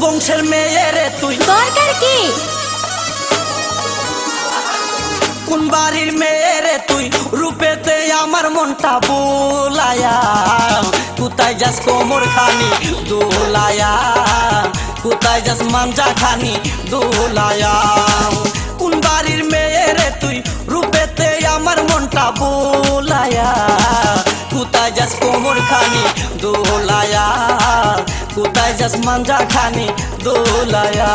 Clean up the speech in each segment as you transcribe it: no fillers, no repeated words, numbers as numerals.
বংশের মেয়ে রে তুই? দরকার কি? কোন বাড়ির মেয়ে রে তুই? রূপেতে আমার মনটা বুলায়া, কোথায় যাস কোমর খানি দোলায়া, কোথায় যাস মাঞ্জা খানি দোলায়া। কোন বাড়ির মেয়ে রে তুই? রূপেতে আমার মনটা বুলায়া, কোথায় যাস কোমর খানি দোলায়া, কোথায় যাস মাঞ্জা খানি দোলায়া।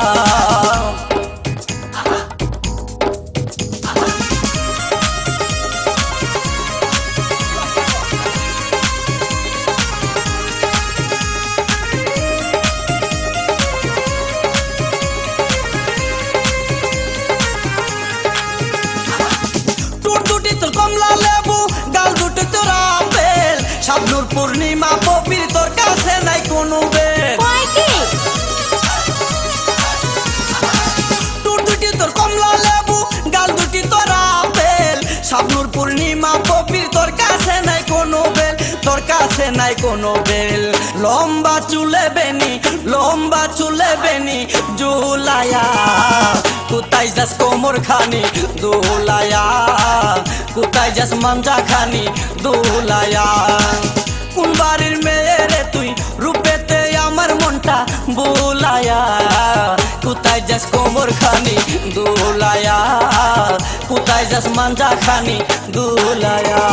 কমলা লেবু গাল দুটি তোর আপেল, শাবনূর পূর্ণিমা পবির তোর কাছে নাই কোনো বেল। টুর দুটি তোর কমলা লেবু গাল দুটি তোর আপেল, শাবনূর পূর্ণিমা পবির তোর কাছে নাই কোনো বেল, তোর কাছে নাই কোনো বেল। লম্বা চুলে বেনি, লম্বা চুলে বেনি জুলায়া, কোথায় যাস কোমর খানি দোলায়া, কোথায় যাস মাঞ্জা খানি দোলায়া। কোন বাড়ির মেয়ে রে তুই? রূপেতে আমার মনটা বুলায়া, কোথায় যাস কোমর খানি দোলায়া, কোথায় যাস মাঞ্জা খানি দোলায়া।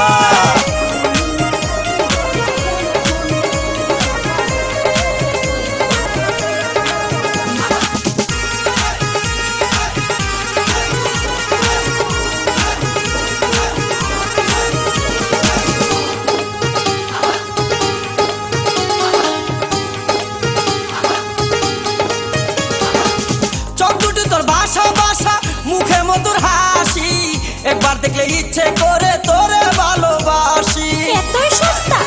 মুখে মধুর হাসি, একবার দেখলে ইচ্ছে করে তোরে ভালোবাসি। এতই সস্তা?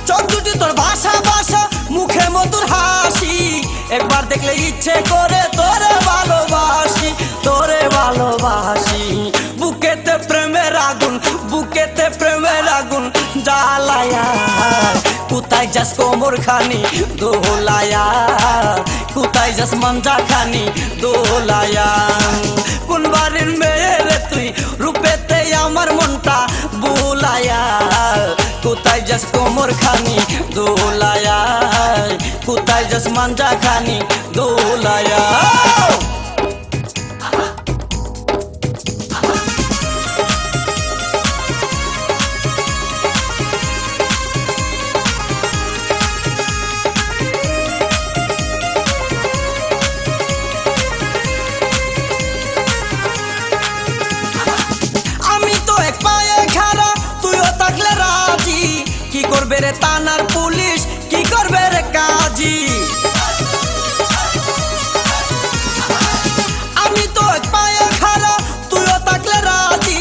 চোখ দুটি তোর ভাষা ভাষা, মুখে মধুর হাসি, একবার দেখলে ইচ্ছে করে তোরে ভালোবাসি, তোরে ভালোবাসি। বুকেতে প্রেমের আগুন, বুকেতে প্রেমের আগুন জ্বালায়া, কোথায় যাস কোমর খানি দোলায়া, কোথায় যাস মাঞ্জা খানি দোলায়া। কোন বাড়ির মেয়ে রে তুই? রূপেতে আমার মনটা বুলায়া, কোথায় যাস কোমর খানি দোলায়া, কোথায় যাস মাঞ্জা খানি দোলায়া। কি করবে রে থানার পুলিশ, কি করবে রে কাজী? আমি তো এক পায়ে খাড়া, তুইও থাকলে রাজি।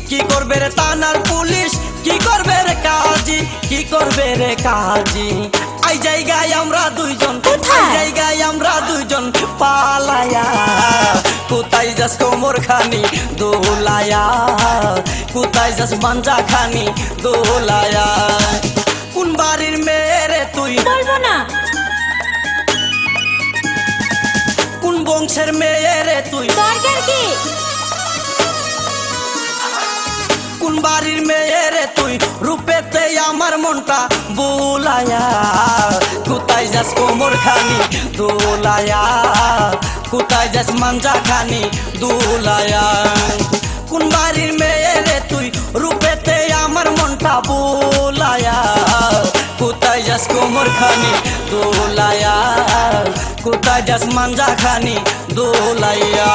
কি করবে রে থানার পুলিশ, কি করবে রে কাজী, কি করবে রে কাজী? আই জায়গায় আমরা দুইজন, আই জায়গায় আমরা দুইজন পালায়া, কোথায় যাস কোমর খানি দোলায়া, কোথায় যাস মাঞ্জা খানি দোলায়া। কোন বাড়ির মেয়ে রে তুই? বলবো না। কোন বংশের মেয়ে রে তুই? দরকার কি? কোন বাড়ির মেয়ে রে তুই? রূপেতে আমার মনটা বুলায়া, কোথায় যাস কোমর খানি দোলায়া, কোথায় যাস মাঞ্জা খানি দোলায়া। কোন বাড়ির মেয়ে রে তুই? রূপেতে আমার মনটা বুলায়া, কোথায় যাস কোমর খানি দোলায়া, কোথায় যাস মাঞ্জা খানি দোলায়া।